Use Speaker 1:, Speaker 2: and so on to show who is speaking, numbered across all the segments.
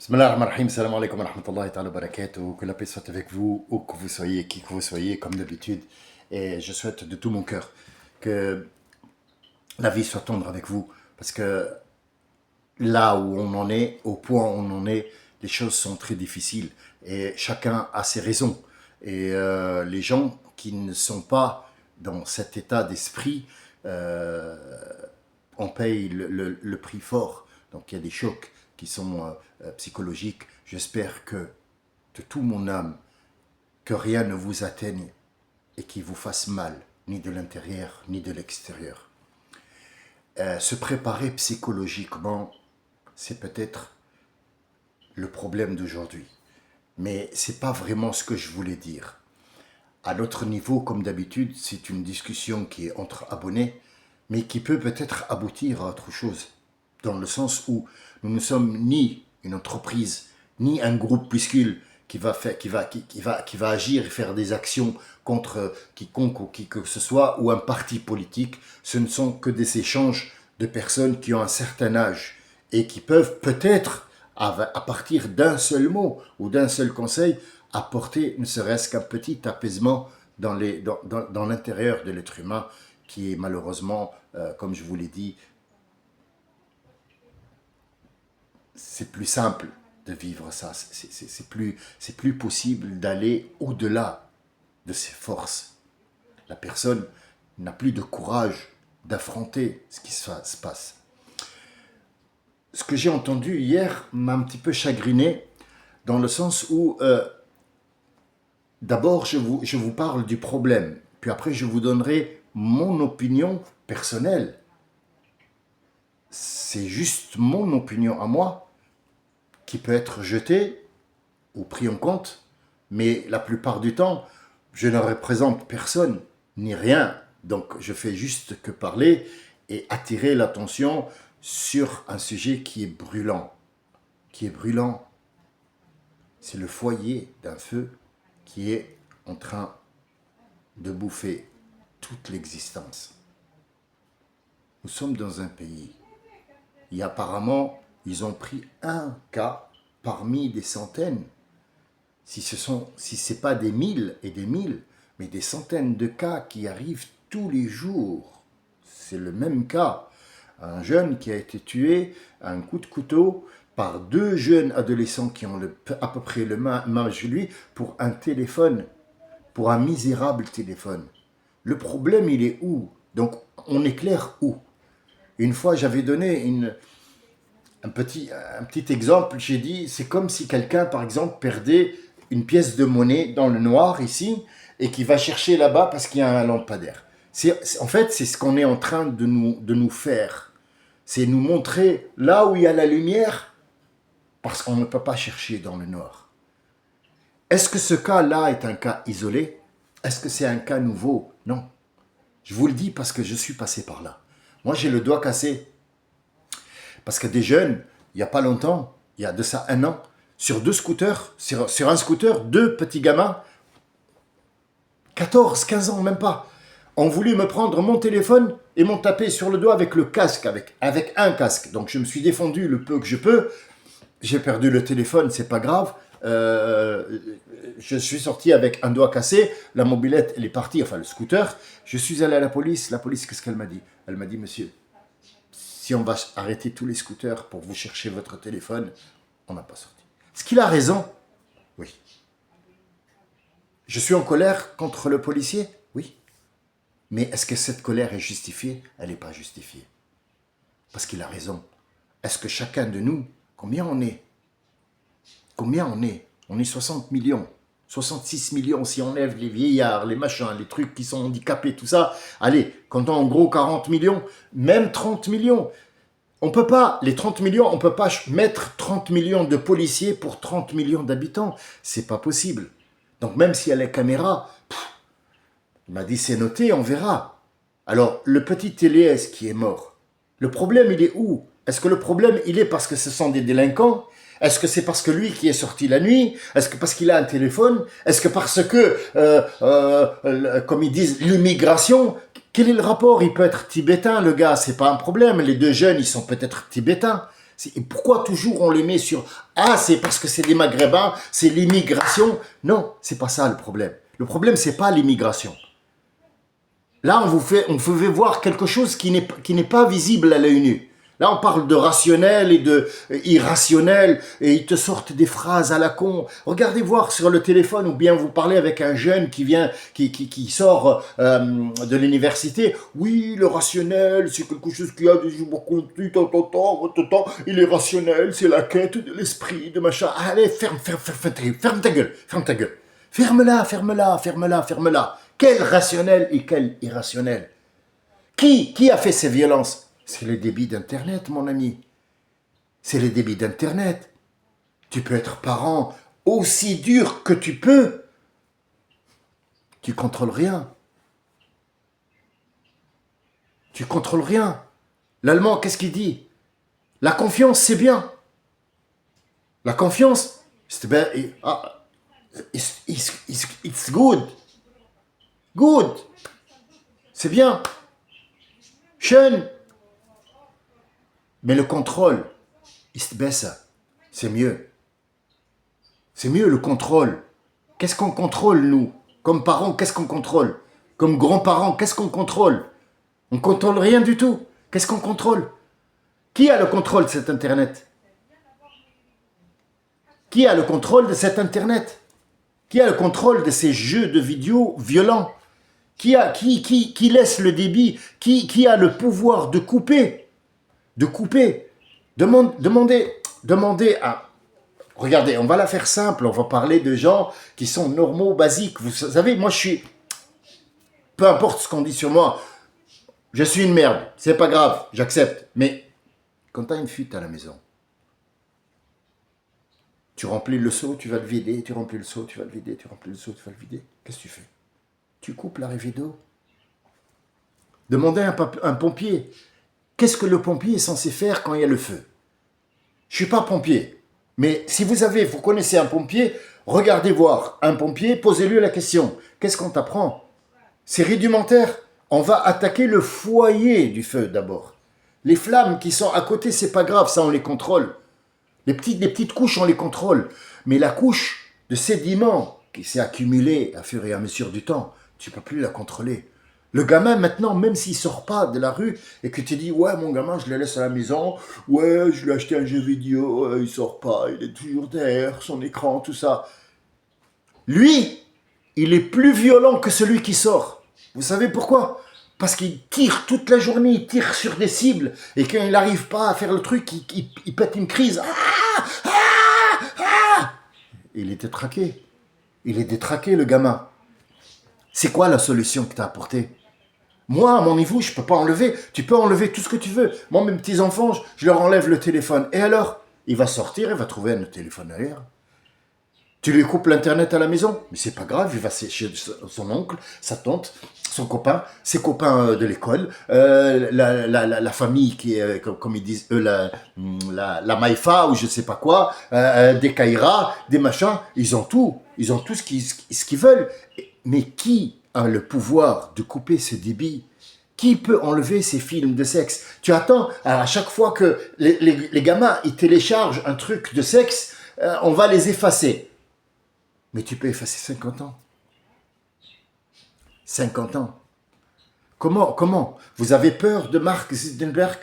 Speaker 1: Bismillah ar-Rahman ar-Rahim, salam alaikum wa rahmatullahi ta'ala wa barakatuh. Que la paix soit avec vous, où que vous soyez, qui que vous soyez, comme d'habitude. Et je souhaite de tout mon cœur que la vie soit tendre avec vous. Parce que là où on en est, au point où on en est, les choses sont très difficiles. Et chacun a ses raisons. Et les gens qui ne sont pas dans cet état d'esprit, euh, on paye le prix fort. Donc il y a des chocs qui sont psychologiques. J'espère que de tout mon âme, que rien ne vous atteigne et qui vous fasse mal, ni de l'intérieur, ni de l'extérieur. Se préparer psychologiquement, c'est peut-être le problème d'aujourd'hui. Mais ce n'est pas vraiment ce que je voulais dire. À notre niveau, comme d'habitude, c'est une discussion qui est entre abonnés, mais qui peut peut-être aboutir à autre chose. Dans le sens où nous ne sommes ni une entreprise, ni un groupuscule qui va agir et faire des actions contre quiconque ou qui que ce soit, ou un parti politique. Ce ne sont que des échanges de personnes qui ont un certain âge et qui peuvent peut-être, à partir d'un seul mot ou d'un seul conseil, apporter ne serait-ce qu'un petit apaisement dans l'intérieur de l'être humain qui est malheureusement, comme je vous l'ai dit, c'est plus simple de vivre ça. C'est plus possible d'aller au-delà de ses forces. La personne n'a plus de courage d'affronter ce qui se passe. Ce que j'ai entendu hier m'a un petit peu chagriné dans le sens où d'abord je vous parle du problème, puis après je vous donnerai mon opinion personnelle. C'est juste mon opinion à moi qui peut être jetée ou pris en compte, mais la plupart du temps, je ne représente personne ni rien. Donc je fais juste que parler et attirer l'attention sur un sujet qui est brûlant. Qui est brûlant, c'est le foyer d'un feu qui est en train de bouffer toute l'existence. Nous sommes dans un pays et apparemment, ils ont pris un cas parmi des centaines. Si ce n'est pas des mille et des mille, mais des centaines de cas qui arrivent tous les jours. C'est le même cas. Un jeune qui a été tué à un coup de couteau par deux jeunes adolescents qui ont à peu près le même âge que lui pour un téléphone, pour un misérable téléphone. Le problème, il est où? Donc, on éclaire où? Une fois, j'avais donné un petit exemple, j'ai dit, c'est comme si quelqu'un, par exemple, perdait une pièce de monnaie dans le noir, ici, et qui va chercher là-bas parce qu'il y a un lampadaire. En fait, c'est ce qu'on est en train de nous faire. C'est nous montrer là où il y a la lumière, parce qu'on ne peut pas chercher dans le noir. Est-ce que ce cas-là est un cas isolé? Est-ce que c'est un cas nouveau? Non. Je vous le dis parce que je suis passé par là. Moi, j'ai le doigt cassé. Parce que des jeunes, il n'y a pas longtemps, il y a de ça un an, sur deux scooters, sur un scooter, deux petits gamins, 14, 15 ans, même pas, ont voulu me prendre mon téléphone et m'ont tapé sur le doigt avec le casque, avec un casque. Donc je me suis défendu le peu que je peux. J'ai perdu le téléphone, c'est pas grave. Je suis sorti avec un doigt cassé, la mobilette, elle est partie, enfin le scooter. Je suis allé à la police, qu'est-ce qu'elle m'a dit? Elle m'a dit, monsieur, si on va arrêter tous les scooters pour vous chercher votre téléphone, on n'a pas sorti. Est-ce qu'il a raison? Oui. Je suis en colère contre le policier? Oui. Mais est-ce que cette colère est justifiée? Elle n'est pas justifiée. Parce qu'il a raison. Est-ce que chacun de nous, combien on est? Combien on est? On est 60 millions. 66 millions si on enlève les vieillards, les machins, les trucs qui sont handicapés, tout ça. Allez, comptons en gros 40 millions, même 30 millions. On peut pas, les 30 millions, on peut pas mettre 30 millions de policiers pour 30 millions d'habitants. C'est pas possible. Donc même s'il y a les caméras, il m'a dit c'est noté, on verra. Alors, le petit Téléès qui est mort, le problème il est où? Est-ce que le problème il est parce que ce sont des délinquants? Est-ce que c'est parce que lui qui est sorti la nuit? Est-ce que parce qu'il a un téléphone? Est-ce que parce que, comme ils disent, l'immigration? Quel est le rapport? Il peut être tibétain, le gars, c'est pas un problème. Les deux jeunes, ils sont peut-être tibétains. Et pourquoi toujours on les met sur « Ah, c'est parce que c'est des Maghrébins, c'est l'immigration ». Non, c'est pas ça le problème. Le problème, c'est pas l'immigration. Là, on vous fait voir quelque chose qui n'est pas visible à l'œil nu. Là, on parle de rationnel et de irrationnel, et ils te sortent des phrases à la con. Regardez voir sur le téléphone, ou bien vous parlez avec un jeune qui sort de l'université. Oui, le rationnel, c'est quelque chose qui a des il est rationnel, c'est la quête de l'esprit, de machin. Allez, ferme ta gueule. Ferme-la. Quel rationnel et quel irrationnel. Qui a fait ces violences? C'est le débit d'Internet, mon ami. C'est le débit d'Internet. Tu peux être parent aussi dur que tu peux. Tu contrôles rien. L'allemand, qu'est-ce qu'il dit? La confiance, c'est bien. La confiance, it's good. Good. C'est bien. Schön. Mais le contrôle, ist besser. C'est mieux. C'est mieux le contrôle. Qu'est-ce qu'on contrôle, nous? Comme parents, qu'est-ce qu'on contrôle? Comme grands-parents, qu'est-ce qu'on contrôle? On contrôle rien du tout. Qu'est-ce qu'on contrôle? Qui a le contrôle de cet Internet? Qui a le contrôle de cet Internet? Qui a le contrôle de ces jeux de vidéo violents? Qui laisse le débit? Qui a le pouvoir de couper? Demandez à... Regardez, on va la faire simple, on va parler de gens qui sont normaux, basiques. Vous savez, moi je suis... Peu importe ce qu'on dit sur moi, je suis une merde, c'est pas grave, j'accepte. Mais quand tu as une fuite à la maison, tu remplis le seau, tu vas le vider, tu remplis le seau, tu vas le vider, tu remplis le seau, tu vas le vider. Qu'est-ce que tu fais? Tu coupes l'arrivée d'eau. Demandez à un pompier. Qu'est-ce que le pompier est censé faire quand il y a le feu? Je ne suis pas pompier, mais si vous connaissez un pompier, regardez voir un pompier, posez-lui la question. Qu'est-ce qu'on t'apprend? C'est rudimentaire. On va attaquer le foyer du feu d'abord. Les flammes qui sont à côté, c'est pas grave, ça on les contrôle. Les petites couches, on les contrôle. Mais la couche de sédiments qui s'est accumulée à fur et à mesure du temps, tu ne peux plus la contrôler. Le gamin, maintenant, même s'il ne sort pas de la rue et que tu dis « Ouais, mon gamin, je le laisse à la maison. Ouais, je lui ai acheté un jeu vidéo. Il ne sort pas. Il est toujours derrière son écran, tout ça. » Lui, il est plus violent que celui qui sort. Vous savez pourquoi? Parce qu'il tire toute la journée. Il tire sur des cibles. Et quand il n'arrive pas à faire le truc, il pète une crise. Il est détraqué. Il est détraqué, le gamin. C'est quoi la solution que tu as apportée? Moi, à mon niveau, je ne peux pas enlever. Tu peux enlever tout ce que tu veux. Moi, mes petits-enfants, je leur enlève le téléphone. Et alors? Il va sortir, il va trouver un téléphone ailleurs. Tu lui coupes l'Internet à la maison? Mais c'est pas grave, il va chez son oncle, sa tante, son copain, ses copains de l'école, la famille qui est, comme ils disent, la Maïfa ou je ne sais pas quoi, des Kaira, des machins. Ils ont tout ce qu'ils veulent. Mais qui a le pouvoir de couper ce débit? Qui peut enlever ces films de sexe? Tu attends, à chaque fois que les gamins ils téléchargent un truc de sexe, on va les effacer. Mais tu peux effacer 50 ans. 50 ans. Comment? Vous avez peur de Mark Zuckerberg?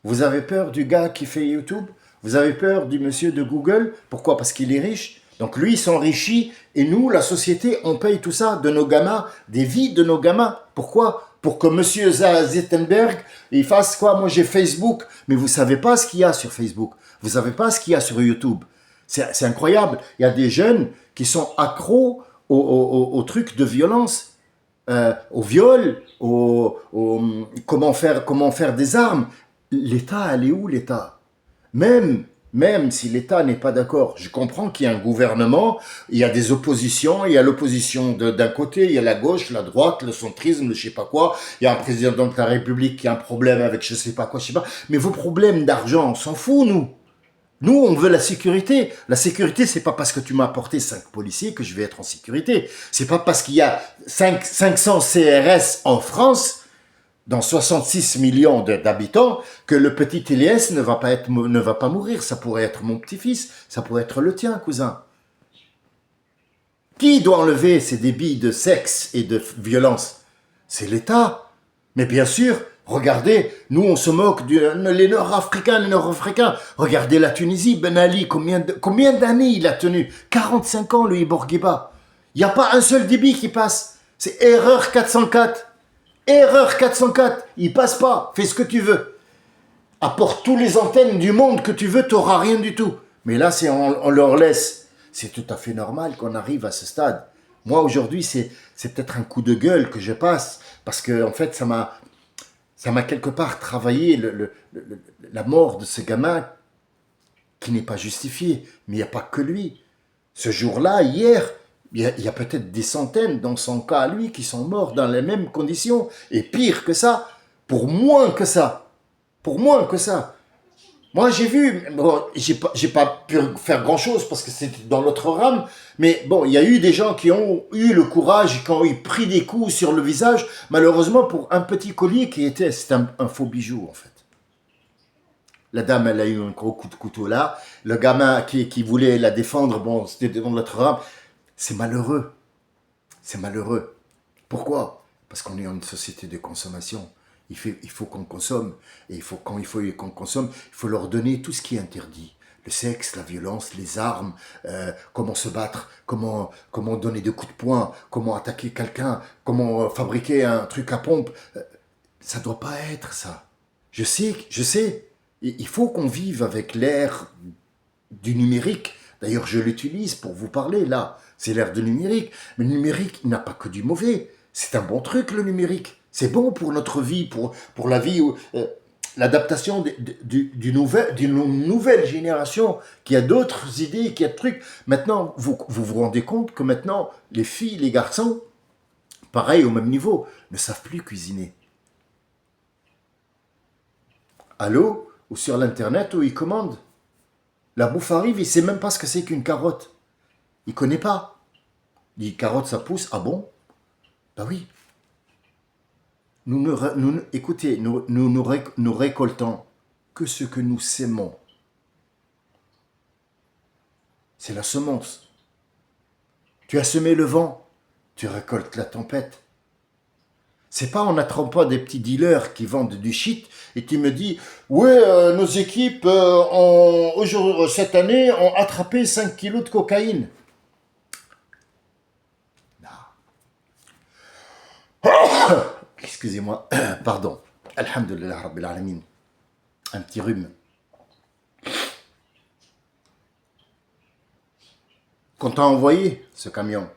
Speaker 1: Vous avez peur du gars qui fait YouTube? Vous avez peur du monsieur de Google? Pourquoi? Parce qu'il est riche. Donc lui, il s'enrichit et nous, la société, on paye tout ça de nos gamins, des vies de nos gamins. Pourquoi? Pour que monsieur Zuckerberg, il fasse quoi? Moi, j'ai Facebook, mais vous savez pas ce qu'il y a sur Facebook. Vous savez pas ce qu'il y a sur YouTube. C'est incroyable. Il y a des jeunes qui sont accros aux trucs de violence, au viol, comment faire des armes. L'État, elle est où l'État? Même si l'État n'est pas d'accord, je comprends qu'il y a un gouvernement, il y a des oppositions, il y a l'opposition d'un côté, il y a la gauche, la droite, le centrisme, le je sais pas quoi, il y a un président de la République qui a un problème avec je sais pas quoi, je sais pas. Mais vos problèmes d'argent, on s'en fout, nous. Nous, on veut la sécurité. La sécurité, c'est pas parce que tu m'as apporté 5 policiers que je vais être en sécurité. C'est pas parce qu'il y a 500 CRS en France dans 66 millions d'habitants que le petit Elias ne va pas mourir. Ça pourrait être mon petit-fils, ça pourrait être le tien, cousin. Qui doit enlever ces débits de sexe et de violence? C'est l'État. Mais bien sûr, regardez, nous on se moque les Nord-Africains. Regardez la Tunisie, Ben Ali, combien d'années il a tenu? 45 ans, le Bourguiba. Il n'y a pas un seul débit qui passe. C'est erreur 404. Erreur 404. Il passe pas. Fais ce que tu veux. Apporte tous les antennes du monde que tu veux, tu n'auras rien du tout. Mais là, on leur laisse. C'est tout à fait normal qu'on arrive à ce stade. Moi, aujourd'hui, c'est peut-être un coup de gueule que je passe, parce que en fait, ça m'a quelque part travaillé la mort de ce gamin qui n'est pas justifié. Mais il n'y a pas que lui. Ce jour-là, hier, il y a peut-être des centaines dans son cas à lui qui sont morts dans les mêmes conditions. Et pire que ça, pour moins que ça. Pour moins que ça. Moi, j'ai vu, bon, j'ai pas pu faire grand-chose parce que c'était dans l'autre rame, mais bon, il y a eu des gens qui ont eu le courage, qui ont eu pris des coups sur le visage, malheureusement pour un petit collier c'était un faux bijou en fait. La dame, elle a eu un gros coup de couteau là, le gamin qui voulait la défendre, bon, c'était dans l'autre rame. C'est malheureux. C'est malheureux. Pourquoi? Parce qu'on est dans une société de consommation. Il faut qu'on consomme. Et quand il faut qu'on consomme, il faut leur donner tout ce qui est interdit. Le sexe, la violence, les armes, comment se battre, comment donner des coups de poing, comment attaquer quelqu'un, comment fabriquer un truc à pompe. Ça ne doit pas être ça. Je sais. Il faut qu'on vive avec l'ère du numérique. D'ailleurs, je l'utilise pour vous parler là. C'est l'ère du numérique. Mais le numérique, il n'a pas que du mauvais. C'est un bon truc, le numérique. C'est bon pour notre vie, pour la vie, l'adaptation d'une nouvelle génération qui a d'autres idées, qui a de trucs. Maintenant, vous rendez compte que maintenant, les filles, les garçons, pareil, au même niveau, ne savent plus cuisiner. Allô? Ou sur l'internet, où ils commandent. La bouffe arrive, il ne sait même pas ce que c'est qu'une carotte. Il ne connaît pas. Il dit, carotte, ça pousse. Ah bon? Ben oui. Écoutez, nous récoltons que ce que nous sémons. C'est la semence. Tu as semé le vent, tu récoltes la tempête. C'est pas en n'attrapant des petits dealers qui vendent du shit et tu me dis ouais, nos équipes cette année ont attrapé 5 kilos de cocaïne. Excusez-moi, pardon. Alhamdulillah Rabbil Alamin. Un petit rhume. Quand t'as envoyé ce camion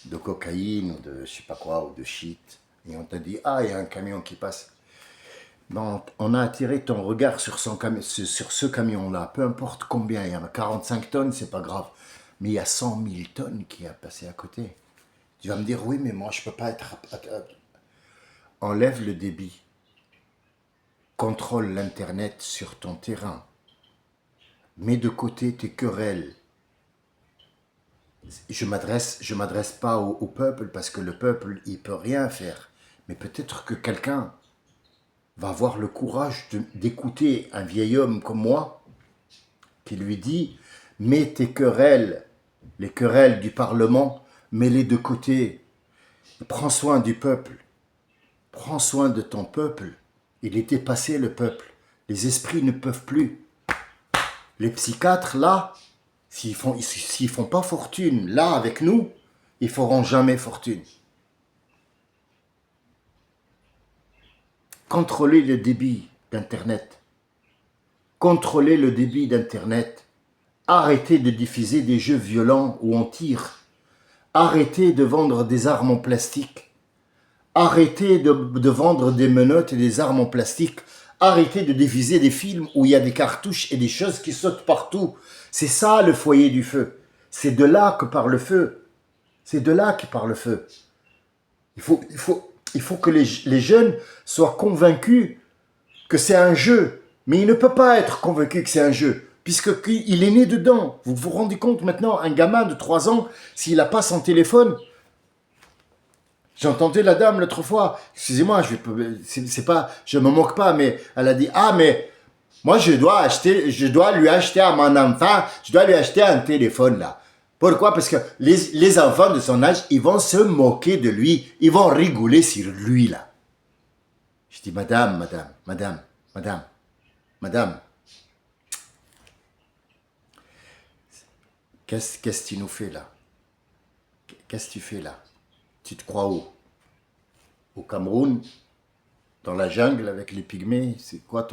Speaker 1: de cocaïne ou de je sais pas quoi, ou de shit, et on t'a dit, ah, il y a un camion qui passe. Ben, on a attiré ton regard sur ce camion-là, peu importe combien, il y en a 45 tonnes, c'est pas grave. Mais il y a 100 000 tonnes qui a passé à côté. Tu vas me dire, oui, mais moi, je peux pas être... Enlève le débit. Contrôle l'Internet sur ton terrain. Mets de côté tes querelles. Je m'adresse pas au peuple parce que le peuple, il peut rien faire. Mais peut-être que quelqu'un va avoir le courage d'écouter un vieil homme comme moi qui lui dit, mets tes querelles, les querelles du Parlement, mets-les de côté. Prends soin du peuple. Prends soin de ton peuple. Il est dépassé, le peuple. Les esprits ne peuvent plus. Les psychiatres, là, s'ils font pas fortune, là, avec nous, ils feront jamais fortune. Contrôlez le débit d'Internet. Contrôlez le débit d'Internet. Arrêtez de diffuser des jeux violents où on tire. Arrêtez de vendre des armes en plastique. Arrêtez de vendre des menottes et des armes en plastique. Arrêtez de diffuser des films où il y a des cartouches et des choses qui sautent partout. C'est ça le foyer du feu. C'est de là que part le feu. C'est de là qu'il part le feu. Il faut que les jeunes soient convaincus que c'est un jeu. Mais il ne peut pas être convaincu que c'est un jeu, puisqu'il est né dedans. Vous vous rendez compte maintenant, un gamin de 3 ans, s'il n'a pas son téléphone, J'ai entendu la dame l'autre fois, excusez-moi, c'est pas, je me moque pas, mais elle a dit, ah, mais moi, je dois lui acheter à mon enfant, je dois lui acheter un téléphone, là. Pourquoi? Parce que les enfants de son âge, ils vont se moquer de lui, ils vont rigoler sur lui, là. Je dis, madame, qu'est-ce que tu nous fais, là? Qu'est-ce que tu fais, là? Tu te crois où? Au Cameroun, dans la jungle avec les pygmées, c'est quoi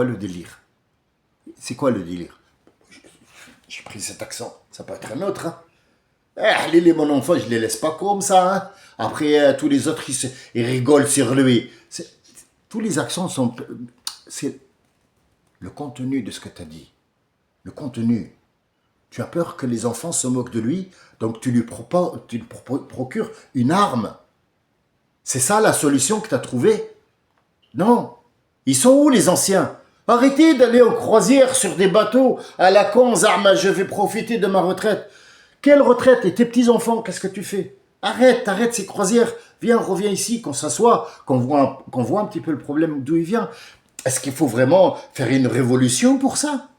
Speaker 1: le délire? C'est quoi le délire? J'ai pris cet accent, ça peut être un autre, hein. Mon enfant, je les laisse pas comme ça, hein. Après, tous les autres, ils rigolent sur lui. Tous les accents sont... C'est le contenu de ce que tu as dit. Le contenu. Tu as peur que les enfants se moquent de lui, donc tu lui procures une arme. C'est ça la solution que tu as trouvée? Non. Ils sont où les anciens? Arrêtez d'aller en croisière sur des bateaux à la con, Zarma, je vais profiter de ma retraite. Quelle retraite? Et tes petits-enfants, qu'est-ce que tu fais? Arrête ces croisières. Viens, reviens ici, qu'on s'assoit, qu'on voit un petit peu le problème d'où il vient. Est-ce qu'il faut vraiment faire une révolution pour ça?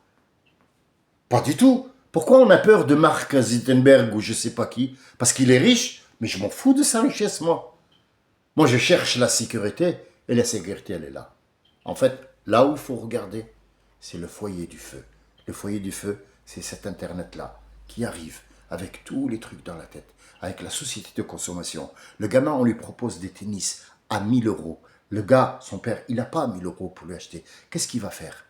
Speaker 1: Pas du tout. Pourquoi on a peur de Mark Zuckerberg ou je sais pas qui? Parce qu'il est riche, mais je m'en fous de sa richesse, moi. Moi, je cherche la sécurité, et la sécurité, elle est là. En fait, là où il faut regarder, c'est le foyer du feu. Le foyer du feu, c'est cet Internet-là qui arrive avec tous les trucs dans la tête, avec la société de consommation. Le gamin, on lui propose des tennis à 1 000 euros. Le gars, son père, il n'a pas 1 000 euros pour lui acheter. Qu'est-ce qu'il va faire?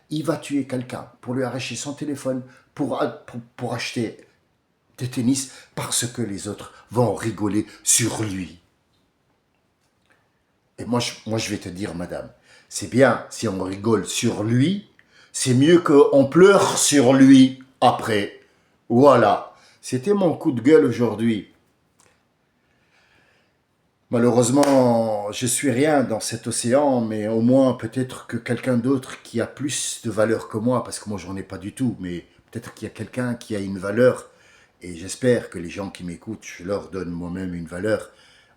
Speaker 1: Il va tuer quelqu'un pour lui arracher son téléphone, pour acheter des tennis, parce que les autres vont rigoler sur lui. Et moi, je vais te dire, madame, c'est bien si on rigole sur lui, c'est mieux qu'on pleure sur lui après. Voilà, c'était mon coup de gueule aujourd'hui. Malheureusement, je suis rien dans cet océan, mais au moins peut-être que quelqu'un d'autre qui a plus de valeur que moi, parce que moi j'en ai pas du tout, mais peut-être qu'il y a quelqu'un qui a une valeur, et j'espère que les gens qui m'écoutent, je leur donne moi-même une valeur,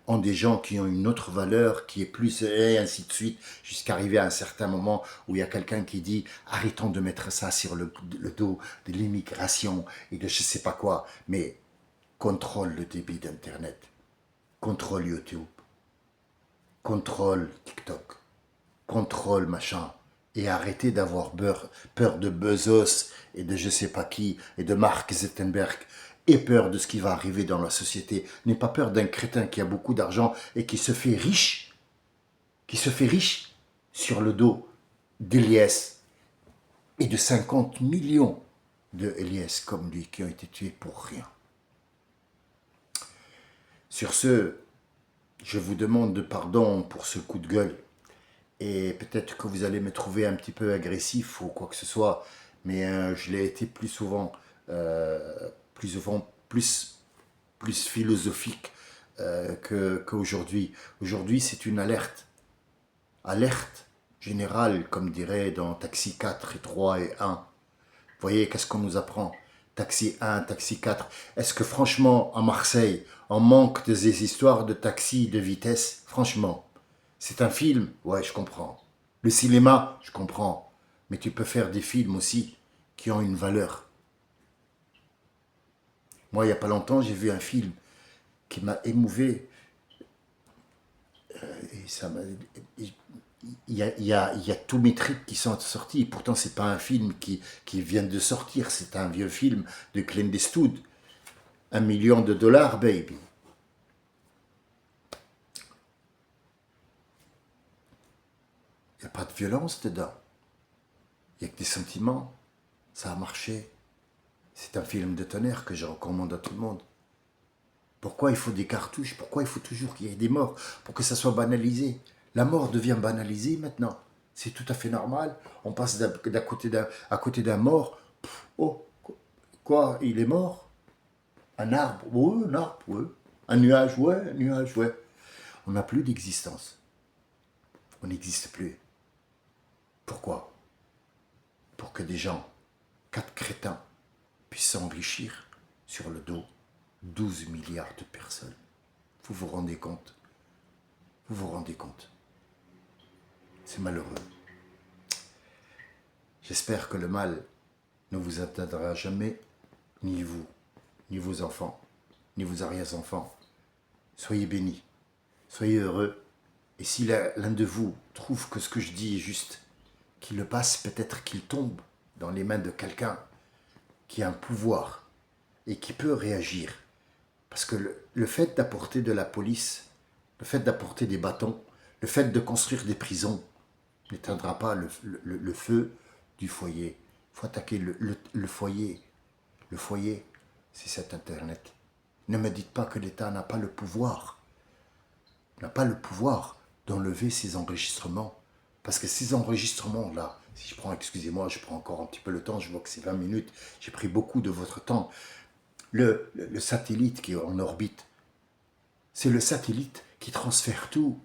Speaker 1: ont des gens qui ont une autre valeur, qui est plus, et ainsi de suite, jusqu'à arriver à un certain moment où il y a quelqu'un qui dit arrêtons de mettre ça sur le dos de l'immigration et de je sais pas quoi, mais contrôle le débit d'Internet, contrôle YouTube, contrôle TikTok, contrôle machin, et arrêtez d'avoir peur de Bezos et de je sais pas qui, et de Mark Zuckerberg, et peur de ce qui va arriver dans la société. N'aie pas peur d'un crétin qui a beaucoup d'argent et qui se fait riche sur le dos d'Elias et de 50 millions de Elias comme lui qui ont été tués pour rien. Sur ce, je vous demande pardon pour ce coup de gueule. Et peut-être que vous allez me trouver un petit peu agressif ou quoi que ce soit, mais je l'ai été plus souvent, plus philosophique qu'aujourd'hui. Aujourd'hui, c'est une alerte. Alerte générale, comme dirait dans Taxi 4 et 3 et 1. Vous voyez, qu'est-ce qu'on nous apprend? Taxi 1, Taxi 4. Est-ce que franchement, à Marseille, on manque de ces histoires de taxi de vitesse? Franchement. C'est un film, ouais, je comprends. Le cinéma, je comprends. Mais tu peux faire des films aussi qui ont une valeur. Moi, il n'y a pas longtemps, j'ai vu un film qui m'a émouvé. Et ça m'a... Il y a tous mes tripes qui sont sortis. Pourtant, c'est pas un film qui vient de sortir. C'est un vieux film de Clint Eastwood. 1 million de dollars, baby. Il n'y a pas de violence dedans. Il n'y a que des sentiments. Ça a marché. C'est un film de tonnerre que je recommande à tout le monde. Pourquoi il faut des cartouches? Pourquoi il faut toujours qu'il y ait des morts? Pour que ça soit banalisé. La mort devient banalisée maintenant. C'est tout à fait normal. On passe à côté d'un mort. Oh, quoi? Il est mort? Un arbre? Oui, un arbre, oui. Un nuage? Ouais, un nuage, ouais. On n'a plus d'existence. On n'existe plus. Pourquoi? Pour que des gens, 4 crétins, puissent s'enrichir sur le dos 12 milliards de personnes. Vous vous rendez compte? Vous vous rendez compte? C'est malheureux. J'espère que le mal ne vous atteindra jamais, ni vous, ni vos enfants, ni vos arrière-enfants. Soyez bénis, soyez heureux. Et si l'un de vous trouve que ce que je dis est juste, qu'il le passe, peut-être qu'il tombe dans les mains de quelqu'un qui a un pouvoir et qui peut réagir. Parce que le fait d'apporter de la police, le fait d'apporter des bâtons, le fait de construire des prisons n'éteindra pas le feu du foyer. Il faut attaquer le foyer. Le foyer, c'est cet Internet. Ne me dites pas que l'État n'a pas le pouvoir. N'a pas le pouvoir d'enlever ces enregistrements. Parce que ces enregistrements-là, si je prends, excusez-moi, je prends encore un petit peu le temps, je vois que c'est 20 minutes, j'ai pris beaucoup de votre temps. Le satellite qui est en orbite, c'est le satellite qui transfère tout.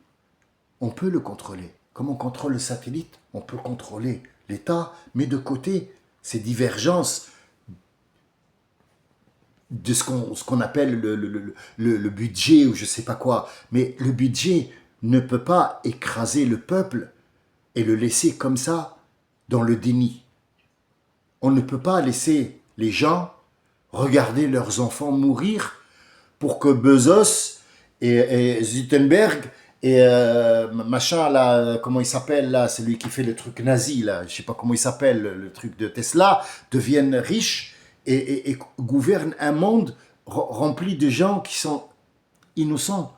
Speaker 1: On peut le contrôler. Comme on contrôle le satellite, on peut contrôler l'État, mais de côté ces divergences de ce qu'on appelle le budget ou je ne sais pas quoi. Mais le budget ne peut pas écraser le peuple et le laisser comme ça dans le déni. On ne peut pas laisser les gens regarder leurs enfants mourir pour que Bezos et Zuckerberg et machin là, comment il s'appelle là, celui qui fait le truc nazi là, je sais pas comment il s'appelle, le truc de Tesla, deviennent riches et gouvernent un monde rempli de gens qui sont innocents.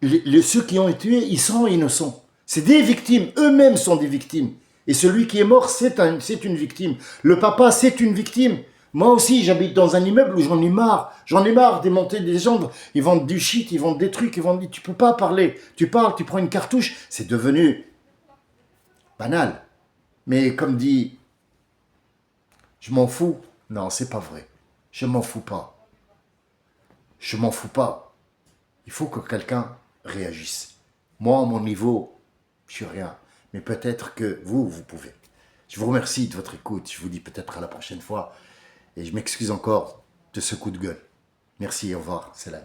Speaker 1: Ceux qui ont été tués, ils sont innocents. C'est des victimes, eux-mêmes sont des victimes. Et celui qui est mort, c'est une victime. Le papa, c'est une victime. Moi aussi, j'habite dans un immeuble où j'en ai marre. J'en ai marre des montées des gens. Ils vendent du shit, ils vendent des trucs, ils vendent... Tu peux pas parler. Tu parles, tu prends une cartouche. C'est devenu banal. Mais comme dit, je m'en fous. Non, c'est pas vrai. Je m'en fous pas. Je m'en fous pas. Il faut que quelqu'un réagisse. Moi, à mon niveau, je suis rien. Mais peut-être que vous pouvez. Je vous remercie de votre écoute. Je vous dis peut-être à la prochaine fois. Et je m'excuse encore de ce coup de gueule. Merci, au revoir. C'est là.